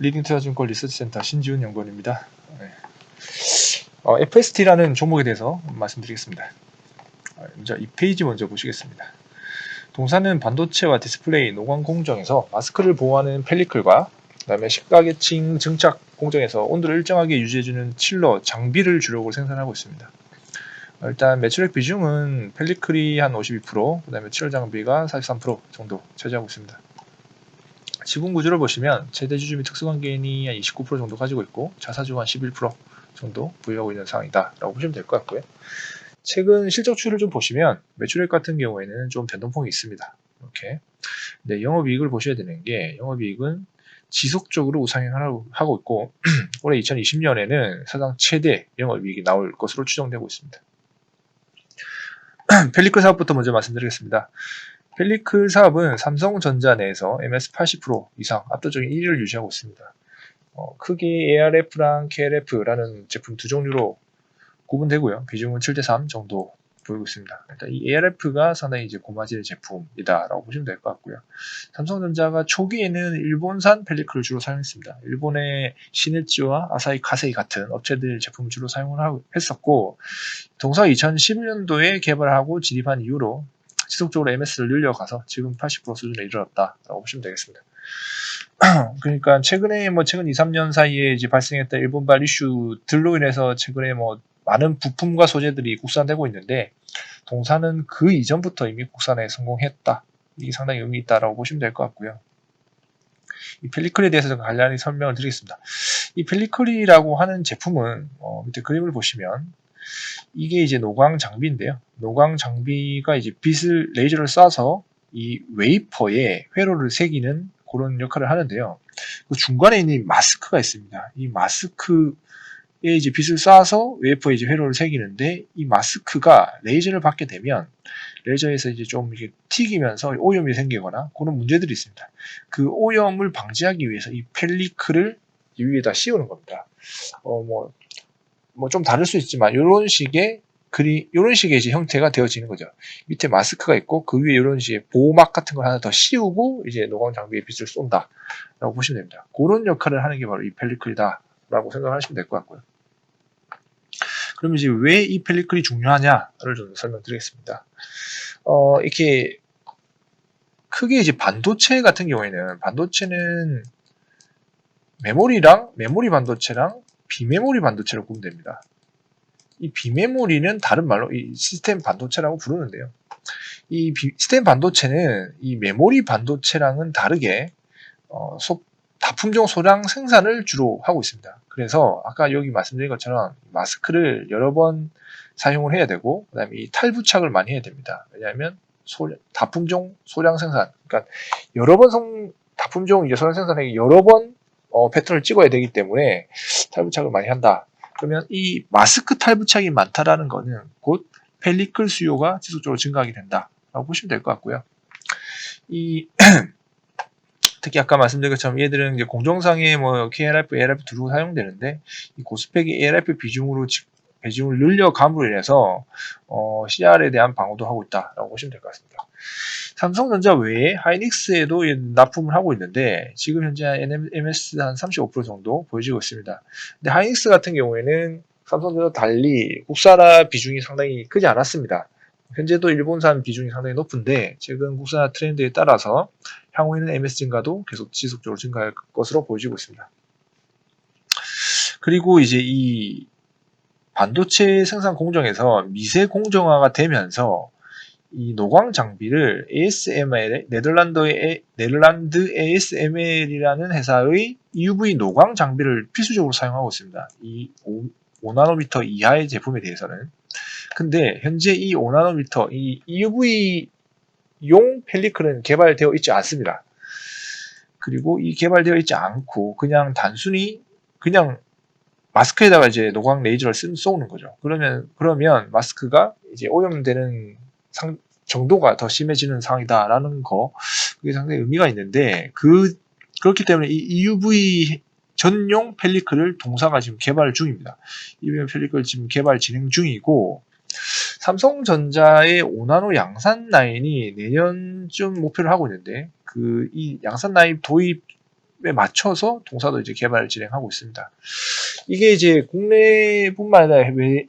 리딩투자증권 리서치센터 신지훈 연구원입니다. 네. FST라는 종목에 대해서 말씀드리겠습니다. 먼저 이 페이지 먼저 보시겠습니다. 동사는 반도체와 디스플레이, 노광 공정에서 마스크를 보호하는 펠리클과 그 다음에 시가계층 증착 공정에서 온도를 일정하게 유지해주는 칠러 장비를 주력으로 생산하고 있습니다. 일단 매출액 비중은 펠리클이 한 52%, 그 다음에 칠러 장비가 43% 정도 차지하고 있습니다. 지분 구조를 보시면 최대 주주 및 특수관계인이 한 29% 정도 가지고 있고 자사주가 한 11% 정도 보유하고 있는 상황이다 라고 보시면 될 것 같고요. 최근 실적 추이를 좀 보시면 매출액 같은 경우에는 좀 변동폭이 있습니다. 이렇게. 근데 영업이익을 보셔야 되는 게 영업이익은 지속적으로 우상향을 하고 있고 올해 2020년에는 사상 최대 영업이익이 나올 것으로 추정되고 있습니다. 펠리클 사업부터 먼저 말씀드리겠습니다. 펠리클 사업은 삼성전자 내에서 MS 80% 이상 압도적인 1위를 유지하고 있습니다. 크게 ARF랑 KRF라는 제품 두 종류로 구분되고요. 비중은 7대3 정도 보이고 있습니다. 일단 이 ARF가 상당히 이제 고마질 제품이다라고 보시면 될 것 같고요. 삼성전자가 초기에는 일본산 펠리클을 주로 사용했습니다. 일본의 시네츠와 아사히 카세이 같은 업체들 제품을 주로 사용을 했었고, 동사가 2011년도에 개발하고 진입한 이후로 지속적으로 MS를 늘려가서 지금 80% 수준에 이르렀다라고 보시면 되겠습니다. 그러니까 최근 2, 3년 사이에 이제 발생했던 일본발 이슈들로 인해서 최근에 많은 부품과 소재들이 국산되고 있는데 동사는 그 이전부터 이미 국산에 성공했다. 이게 상당히 의미 있다라고 보시면 될 것 같고요. 이 펠리클에 대해서 간략히 설명을 드리겠습니다. 이 펠리클이라고 하는 제품은 밑에 그림을 보시면 이게 이제 노광 장비인데요. 노광 장비가 이제 빛을 레이저를 쏴서 이 웨이퍼에 회로를 새기는 그런 역할을 하는데요. 그 중간에 있는 마스크가 있습니다. 이 마스크에 이제 빛을 쏴서 웨이퍼에 이제 회로를 새기는데 이 마스크가 레이저를 받게 되면 레이저에서 이제 좀 이렇게 튀기면서 오염이 생기거나 그런 문제들이 있습니다. 그 오염을 방지하기 위해서 이 펠리클을 위에다 씌우는 겁니다. 좀 다를 수 있지만 이런 식의 이제 형태가 되어지는 거죠. 밑에 마스크가 있고 그 위에 이런 식의 보호막 같은 걸 하나 더 씌우고 이제 노광 장비에 빛을 쏜다라고 보시면 됩니다. 그런 역할을 하는 게 바로 이 펠리클이다라고 생각하시면 될 것 같고요. 그럼 이제 왜 이 펠리클이 중요하냐를 좀 설명드리겠습니다. 이렇게 크게 이제 반도체 같은 경우에는 반도체는 메모리 반도체랑 비메모리 반도체로 구분됩니다. 이 비메모리는 다른 말로 이 시스템 반도체라고 부르는데요. 이 시스템 반도체는 이 메모리 반도체랑은 다르게 다품종 소량 생산을 주로 하고 있습니다. 그래서 아까 여기 말씀드린 것처럼 마스크를 여러 번 사용을 해야 되고 그다음에 이 탈부착을 많이 해야 됩니다. 왜냐하면 다품종 소량 생산, 그러니까 여러 번 다품종 이제 소량 생산에 여러 번 패턴을 찍어야 되기 때문에 탈부착을 많이 한다. 그러면 이 마스크 탈부착이 많다라는 것은 곧 펠리클 수요가 지속적으로 증가하게 된다라고 보시면 될 것 같고요. 특히 아까 말씀드린 것처럼 얘들은 이제 공정상에 KRF, ARF 두루 사용되는데 이 고스펙이 ARF 비중을 늘려감으로 인해서 CR에 대한 방어도 하고 있다라고 보시면 될 것 같습니다. 삼성전자 외에 하이닉스에도 납품을 하고 있는데 지금 현재 MS 한 35% 정도 보여지고 있습니다. 근데 하이닉스 같은 경우에는 삼성전자 달리 국산화 비중이 상당히 크지 않았습니다. 현재도 일본산 비중이 상당히 높은데 최근 국산화 트렌드에 따라서 향후에는 MS 증가도 계속 지속적으로 증가할 것으로 보여지고 있습니다. 그리고 이제 이 반도체 생산 공정에서 미세 공정화가 되면서 이 노광 장비를 ASML, 네덜란드 ASML이라는 회사의 EUV 노광 장비를 필수적으로 사용하고 있습니다. 이 5나노미터 이하의 제품에 대해서는. 근데 현재 이 5나노미터, 이 EUV용 펠리클은 개발되어 있지 않습니다. 그리고 이 개발되어 있지 않고 그냥 단순히 그냥 마스크에다가 이제 노광 레이저를 쏘는 거죠. 그러면 마스크가 이제 오염되는 정도가 더 심해지는 상황이다라는 거, 그게 상당히 의미가 있는데, 그렇기 때문에 이 EUV 전용 펠리클을 동사가 지금 개발 중입니다. EUV 펠리클 지금 개발 진행 중이고, 삼성전자의 5나노 양산 라인이 내년쯤 목표를 하고 있는데, 이 양산 라인 도입 맞춰서 동사도 이제 개발을 진행하고 있습니다. 이게 이제 국내뿐만 아니라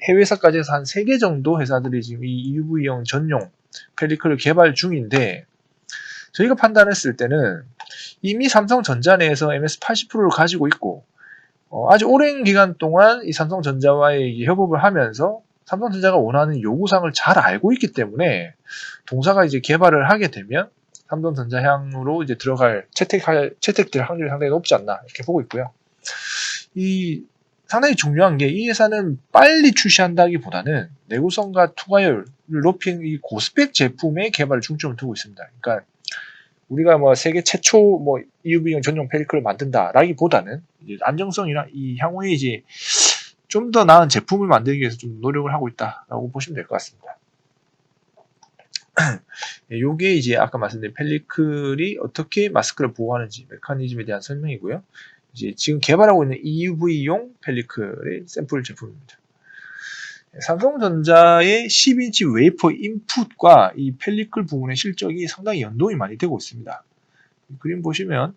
해외사까지 해서 한 3개 정도 회사들이 지금 이 EUV형 전용 펠리클을 개발 중인데, 저희가 판단했을 때는 이미 삼성전자 내에서 MS80 Pro를 가지고 있고, 아주 오랜 기간 동안 이 삼성전자와의 협업을 하면서 삼성전자가 원하는 요구사항을 잘 알고 있기 때문에 동사가 이제 개발을 하게 되면 삼성전자 향으로 이제 들어갈 채택될 확률이 상당히 높지 않나 이렇게 보고 있고요. 이 상당히 중요한 게 이 회사는 빨리 출시한다기보다는 내구성과 투과율을 높인 이 고스펙 제품의 개발에 중점을 두고 있습니다. 그러니까 우리가 뭐 세계 최초 뭐 EUV형 전용 펠리클을 만든다라기보다는 이제 안정성이나 이 향후에 이제 좀 더 나은 제품을 만들기 위해서 좀 노력을 하고 있다라고 보시면 될 것 같습니다. 요게 이제 아까 말씀드린 펠리클이 어떻게 마스크를 보호하는지 메커니즘에 대한 설명이고요. 이제 지금 개발하고 있는 EUV용 펠리클의 샘플 제품입니다. 삼성전자의 10인치 웨이퍼 인풋과 이 펠리클 부분의 실적이 상당히 연동이 많이 되고 있습니다. 그림 보시면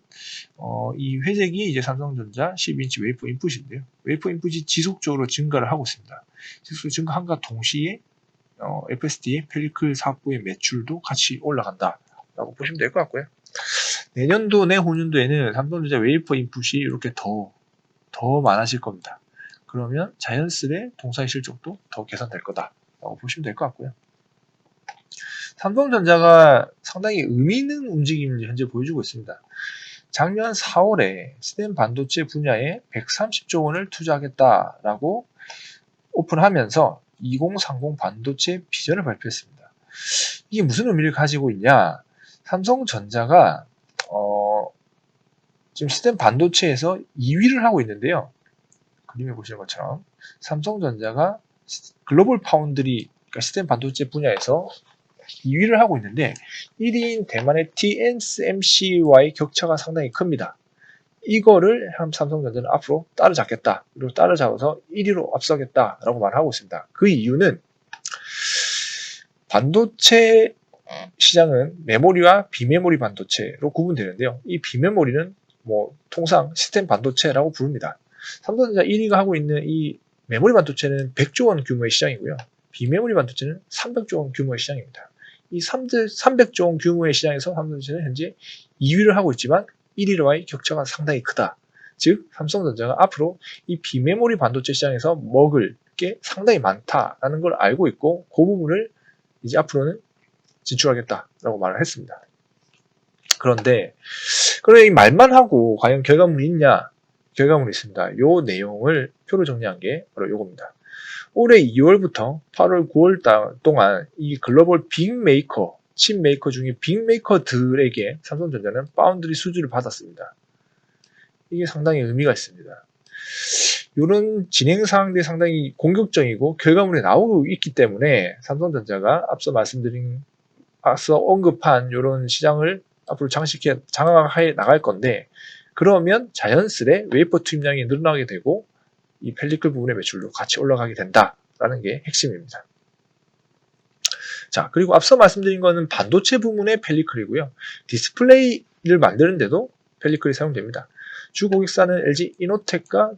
이 회색이 이제 삼성전자 10인치 웨이퍼 인풋인데요. 웨이퍼 인풋이 지속적으로 증가를 하고 있습니다. 지속적으로 증가함과 동시에 FSD의 펠리클 사업부의 매출도 같이 올라간다라고 보시면 될 것 같고요. 내년도 내후년도에는 삼성전자 웨이퍼 인풋이 이렇게 더 많아질 겁니다. 그러면 자연스레 동사의 실적도 더 개선될 거다라고 보시면 될 것 같고요. 삼성전자가 상당히 의미 있는 움직임을 현재 보여주고 있습니다. 작년 4월에 스템 반도체 분야에 130조 원을 투자하겠다라고 오픈하면서 2030 반도체 비전을 발표했습니다. 이게 무슨 의미를 가지고 있냐? 삼성전자가 지금 스템 반도체에서 2위를 하고 있는데요. 그림에 보시는 것처럼 삼성전자가 글로벌 파운드리, 그러니까 스템 반도체 분야에서 2위를 하고 있는데 1위인 대만의 TSMC와의 격차가 상당히 큽니다. 이거를 삼성전자는 앞으로 따라잡겠다. 그리고 따라잡아서 1위로 앞서겠다라고 말하고 있습니다. 그 이유는 반도체 시장은 메모리와 비메모리 반도체로 구분되는데요. 이 비메모리는 통상 시스템 반도체라고 부릅니다. 삼성전자 1위가 하고 있는 이 메모리 반도체는 100조 원 규모의 시장이고요. 비메모리 반도체는 300조 원 규모의 시장입니다. 이 300조 원 규모의 시장에서 삼성전자는 현재 2위를 하고 있지만 1위와의 격차가 상당히 크다. 즉 삼성전자가 앞으로 이 비메모리 반도체 시장에서 먹을 게 상당히 많다라는 걸 알고 있고 그 부분을 이제 앞으로는 진출하겠다라고 말을 했습니다. 그런데 이 말만 하고 과연 결과물이 있냐? 결과물이 있습니다. 이 내용을 표로 정리한 게 바로 이겁니다. 올해 2월부터 8월 9월 동안 이 글로벌 빅메이커, 칩 메이커 중에 빅메이커들에게 삼성전자는 파운드리 수주를 받았습니다. 이게 상당히 의미가 있습니다. 이런 진행 사항들이 상당히 공격적이고 결과물이 나오고 있기 때문에 삼성전자가 앞서 언급한 이런 시장을 앞으로 장악해 나갈 건데, 그러면 자연스레 웨이퍼 투입량이 늘어나게 되고 이 펠리클 부분의 매출도 같이 올라가게 된다라는 게 핵심입니다. 자, 그리고 앞서 말씀드린 거는 반도체 부분의 펠리클이고요. 디스플레이를 만드는데도 펠리클이 사용됩니다. 주 고객사는 LG 이노텍과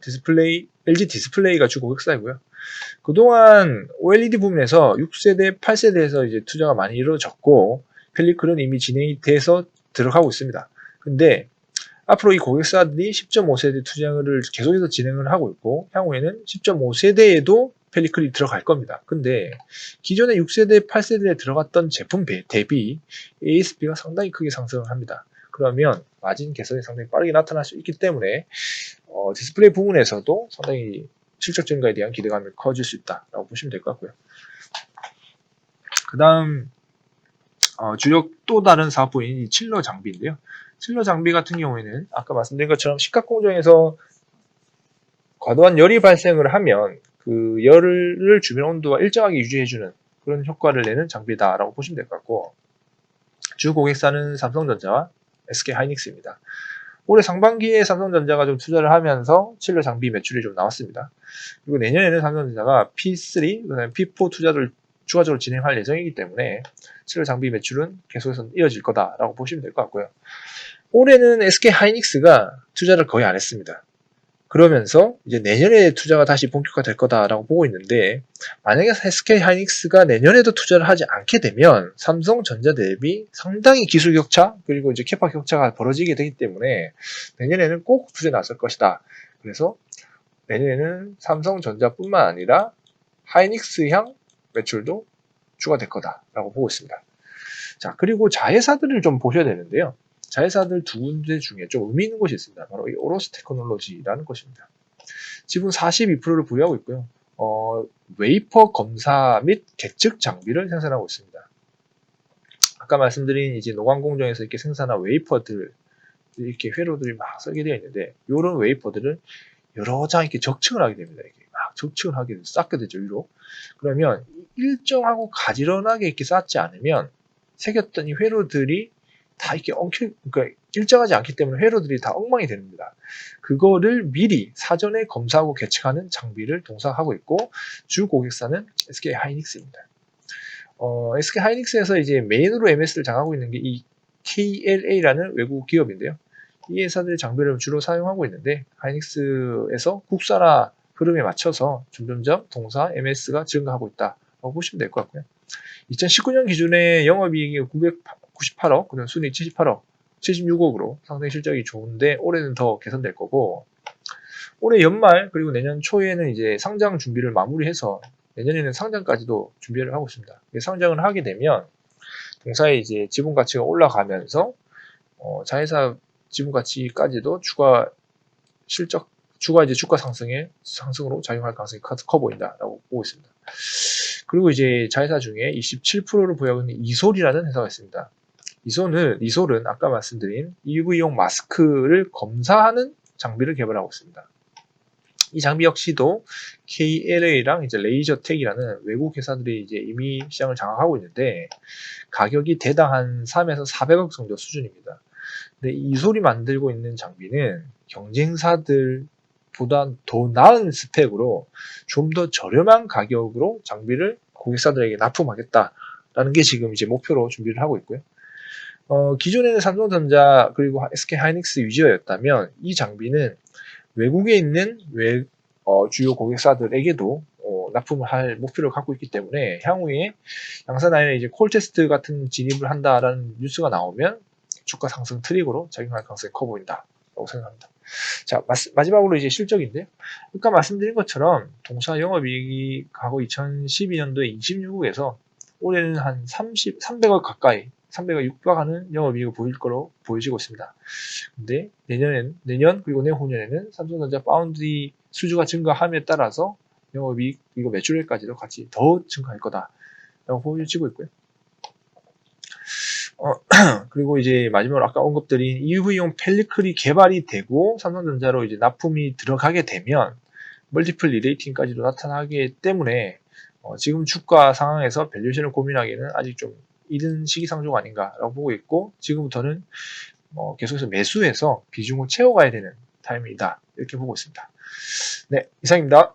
LG 디스플레이가 주 고객사이고요. 그동안 OLED 부분에서 6세대, 8세대에서 이제 투자가 많이 이루어졌고 펠리클은 이미 진행이 돼서 들어가고 있습니다. 근데 앞으로 이 고객사들이 10.5세대 투자를 계속해서 진행을 하고 있고 향후에는 10.5세대에도 펠리클이 들어갈 겁니다. 근데 기존에 6세대, 8세대에 들어갔던 제품 대비 ASP가 상당히 크게 상승을 합니다. 그러면 마진 개선이 상당히 빠르게 나타날 수 있기 때문에 디스플레이 부분에서도 상당히 실적 증가에 대한 기대감이 커질 수 있다라고 보시면 될 것 같고요. 그 다음 주력 또 다른 사업부인 이 칠러 장비인데요. 칠러 장비 같은 경우에는 아까 말씀드린 것처럼 식각 공정에서 과도한 열이 발생을 하면 그 열을 주변 온도와 일정하게 유지해주는 그런 효과를 내는 장비다라고 보시면 될 것 같고, 주 고객사는 삼성전자와 SK하이닉스입니다. 올해 상반기에 삼성전자가 좀 투자를 하면서 칠러 장비 매출이 좀 나왔습니다. 그리고 내년에는 삼성전자가 P3, 그다음에 P4 투자를 추가적으로 진행할 예정이기 때문에 칠러 장비 매출은 계속해서 이어질 거다라고 보시면 될 것 같고요. 올해는 SK 하이닉스가 투자를 거의 안 했습니다. 그러면서 이제 내년에 투자가 다시 본격화될 거다라고 보고 있는데, 만약에 SK 하이닉스가 내년에도 투자를 하지 않게 되면 삼성전자 대비 상당히 기술 격차 그리고 이제 캐파 격차가 벌어지게 되기 때문에 내년에는 꼭 투자에 나설 것이다. 그래서 내년에는 삼성전자뿐만 아니라 하이닉스향 매출도 추가될 거다라고 보고 있습니다. 자, 그리고 자회사들을 좀 보셔야 되는데요. 자회사들 두 군데 중에 좀 의미 있는 곳이 있습니다. 바로 이 오로스 테크놀로지라는 것입니다. 지분 42%를 보유하고 있고요. 웨이퍼 검사 및 계측 장비를 생산하고 있습니다. 아까 말씀드린 이제 노광 공정에서 이렇게 생산한 웨이퍼들, 이렇게 회로들이 막 설계 되어 있는데, 이런 웨이퍼들을 여러 장 이렇게 적층을 하게 됩니다. 이렇게 막 적층을 하게 돼서 쌓게 되죠, 위로. 그러면 일정하고 가지런하게 이렇게 쌓지 않으면 새겼던 이 회로들이 다 이렇게 그러니까 일정하지 않기 때문에 회로들이 다 엉망이 됩니다. 그거를 미리 사전에 검사하고 계측하는 장비를 동사하고 있고, 주 고객사는 SK 하이닉스입니다. SK 하이닉스에서 이제 메인으로 MS를 장악하고 있는 게 이 KLA라는 외국 기업인데요. 이 회사들의 장비를 주로 사용하고 있는데, 하이닉스에서 국산화 흐름에 맞춰서 점점점 동사 MS가 증가하고 있다고 보시면 될 것 같고요. 2019년 기준에 영업이익이 998억, 그다음 순이익 78억, 76억으로 상당히 실적이 좋은데 올해는 더 개선될 거고, 올해 연말 그리고 내년 초에는 이제 상장 준비를 마무리해서 내년에는 상장까지도 준비를 하고 있습니다. 상장을 하게 되면 동사의 이제 지분 가치가 올라가면서 자회사 지분 가치까지도 추가 이제 주가 상승으로 작용할 가능성이 커 보인다라고 보고 있습니다. 그리고 이제 자회사 중에 27%를 보유하고 있는 이솔이라는 회사가 있습니다. 이솔은 아까 말씀드린 UV용 마스크를 검사하는 장비를 개발하고 있습니다. 이 장비 역시도 KLA랑 이제 레이저텍이라는 외국 회사들이 이제 이미 시장을 장악하고 있는데, 가격이 대당 한 3에서 400억 정도 수준입니다. 근데 이솔이 만들고 있는 장비는 경쟁사들보다 더 나은 스펙으로 좀 더 저렴한 가격으로 장비를 고객사들에게 납품하겠다라는 게 지금 이제 목표로 준비를 하고 있고요. 기존에는 삼성전자 그리고 SK 하이닉스 위주였다면 이 장비는 외국에 있는 주요 고객사들에게도 납품을 할 목표를 갖고 있기 때문에 향후에 양산하에 이제 콜테스트 같은 진입을 한다라는 뉴스가 나오면 주가 상승 트릭으로 작용할 가능성이 커 보인다라고 생각합니다. 자, 마지막으로 이제 실적인데요. 아까 말씀드린 것처럼 동사 영업이익이 과거 2012년도에 26억에서 올해는 한 300억 가까이 300억 육박하는 영업이익을 보일 거로 보여지고 있습니다. 근데 내년 그리고 내후년에는 삼성전자 파운드리 수주가 증가함에 따라서 영업이익 그리고 매출액까지도 같이 더 증가할 거다라고 보여지고 있고요. 그리고 이제 마지막으로 아까 언급드린 EV용 펠리클이 개발이 되고 삼성전자로 이제 납품이 들어가게 되면 멀티플 리레이팅까지도 나타나기 때문에 지금 주가 상황에서 밸류에이션을 고민하기에는 아직 좀 이른 시기상조가 아닌가라고 보고 있고, 지금부터는 계속해서 매수해서 비중을 채워가야 되는 타이밍이다 이렇게 보고 있습니다. 네, 이상입니다.